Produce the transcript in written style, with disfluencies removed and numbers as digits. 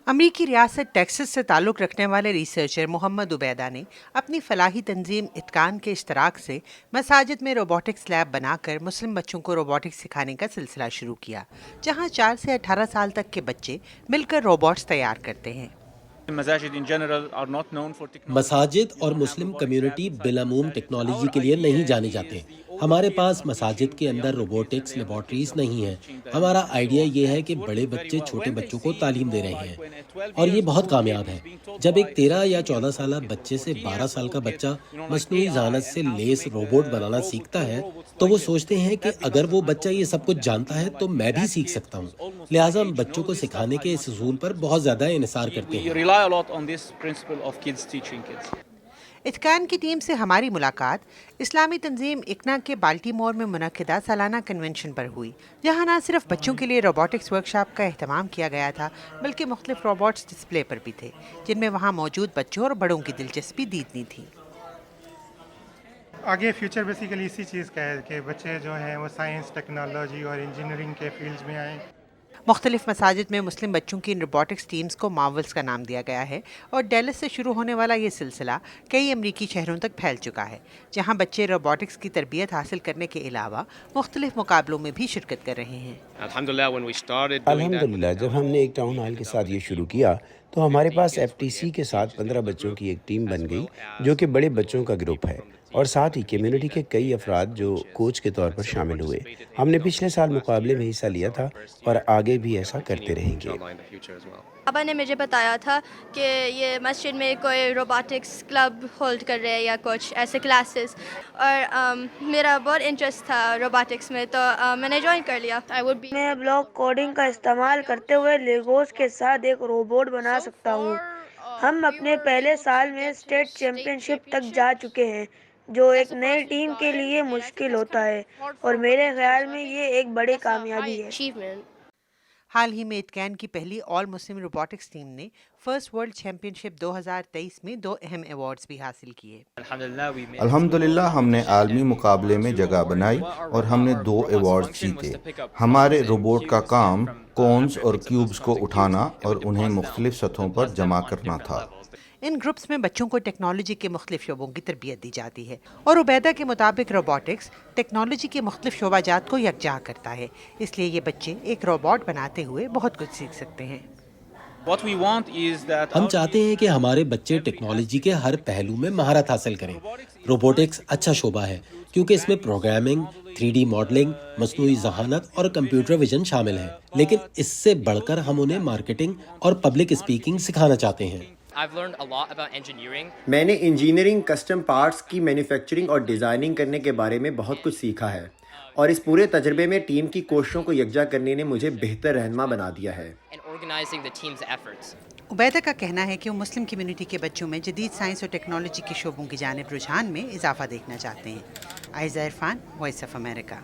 امریکی ریاست ٹیکسس سے تعلق رکھنے والے ریسرچر محمد عبیدہ نے اپنی فلاحی تنظیم اتقان کے اشتراک سے مساجد میں روبوٹکس لیب بنا کر مسلم بچوں کو روبوٹکس سکھانے کا سلسلہ شروع کیا، جہاں 4 سے 18 سال تک کے بچے مل کر روبوٹس تیار کرتے ہیں۔ مساجد اور مسلم کمیونٹی بالعموم ٹیکنالوجی کے لیے نہیں جانے جاتے۔ ہمارے پاس مساجد کے اندر روبوٹکس لیبارٹریز نہیں ہیں۔ ہمارا آئیڈیا یہ ہے کہ بڑے بچے چھوٹے بچوں کو تعلیم دے رہے ہیں اور یہ بہت کامیاب ہے۔ جب ایک 13 یا 14 سالہ بچے سے 12 سال کا بچہ مصنوعی ذہانت سے لیس روبوٹ بنانا سیکھتا ہے تو وہ سوچتے ہیں کہ اگر وہ بچہ یہ سب کچھ جانتا ہے تو میں بھی سیکھ سکتا ہوں۔ لہٰذا ہم بچوں کو سکھانے کے اس اصول پر بہت زیادہ انحصار کرتے ہیں۔ اتقان کی ٹیم سے ہماری ملاقات اسلامی تنظیم اکنا کے بالٹی مور میں منعقدہ سالانہ کنونشن پر ہوئی، جہاں نہ صرف بچوں کے لیے روبوٹکس ورکشاپ کا اہتمام کیا گیا تھا بلکہ مختلف روبوٹس ڈسپلے پر بھی تھے، جن میں وہاں موجود بچوں اور بڑوں کی دلچسپی دیدنی تھی۔ آگے فیوچر بیسیکلی اسی چیز کا ہے کہ بچے جو ہیں وہ سائنس، ٹیکنالوجی اور انجینئرنگ کے فیلڈز میں آئیں۔ مختلف مساجد میں مسلم بچوں کی ان روبوٹکس ٹیمز کو مارولز کا نام دیا گیا ہے، اور ڈیلس سے شروع ہونے والا یہ سلسلہ کئی امریکی شہروں تک پھیل چکا ہے، جہاں بچے روبوٹکس کی تربیت حاصل کرنے کے علاوہ مختلف مقابلوں میں بھی شرکت کر رہے ہیں۔ الحمدللہ جب ہم نے ایک ٹاؤن ہال کے ساتھ یہ شروع کیا تو ہمارے پاس ایف ٹی سی کے ساتھ 15 بچوں کی ایک ٹیم بن گئی جو کہ بڑے بچوں کا گروپ ہے، اور ساتھ ہی کمیونٹی کے کئی افراد جو کوچ کے طور پر شامل ہوئے۔ ہم نے پچھلے سال مقابلے میں حصہ لیا تھا اور آگے بھی ایسا کرتے رہیں گے۔ پاپا نے مجھے بتایا تھا کہ یہ مسجد میں کوئی روبوٹکس کلب ہولڈ کر رہے ہیں یا کچھ ایسے کلاسز، اور میرا بہت انٹرسٹ تھا روبوٹکس میں تو میں نے جوائن کر لیا۔ میں بلاک کوڈنگ کا استعمال کرتے ہوئے لیگوز کے ساتھ ایک روبوٹ بنا سکتا ہوں۔ ہم اپنے پہلے سال میں اسٹیٹ چیمپئن شپ تک جا چکے ہیں، جو ایک نئی ٹیم کے لیے مشکل ہوتا ہے، اور میرے خیال میں یہ ایک بڑی کامیابی ہے۔ حال ہی میں اتقان کی پہلی آل مسلم روبوٹکس ٹیم نے فرسٹ ورلڈ چیمپئن شپ 2023 میں 2 اہم ایوارڈز بھی حاصل کیے۔ الحمدللہ ہم نے عالمی مقابلے میں جگہ بنائی اور ہم نے 2 ایوارڈز جیتے۔ ہمارے روبوٹ کا کام کونز اور کیوبز کو اٹھانا اور انہیں مختلف سطحوں پر جمع کرنا تھا۔ ان گروپس میں بچوں کو ٹیکنالوجی کے مختلف شعبوں کی تربیت دی جاتی ہے، اور عبیدہ کے مطابق روبوٹکس ٹیکنالوجی کے مختلف شعبہ جات کو یکجا کرتا ہے، اس لیے یہ بچے ایک روبوٹ بناتے ہوئے بہت کچھ سیکھ سکتے ہیں۔ ہم چاہتے ہیں کہ ہمارے بچے ٹیکنالوجی کے ہر پہلو میں مہارت حاصل کریں۔ روبوٹکس اچھا شعبہ ہے کیونکہ اس میں پروگرامنگ، 3D ماڈلنگ، مصنوعی ذہانت اور کمپیوٹر ویژن شامل ہے، لیکن اس سے بڑھ کر ہم انہیں مارکیٹنگ اور پبلک اسپیکنگ سکھانا چاہتے ہیں۔ میں نے انجینئرنگ، کسٹم پارٹس کی مینوفیکچرنگ اور ڈیزائننگ کرنے کے بارے میں بہت کچھ سیکھا ہے، اور اس پورے تجربے میں ٹیم کی کوششوں کو یکجا کرنے نے مجھے بہتر رہنما بنا دیا ہے۔ عبیدہ کا کہنا ہے کہ وہ مسلم کمیونٹی کے بچوں میں جدید سائنس اور ٹیکنالوجی کے شعبوں کی جانب رجحان میں اضافہ دیکھنا چاہتے ہیں۔ Ayeza Irfan, voice of America.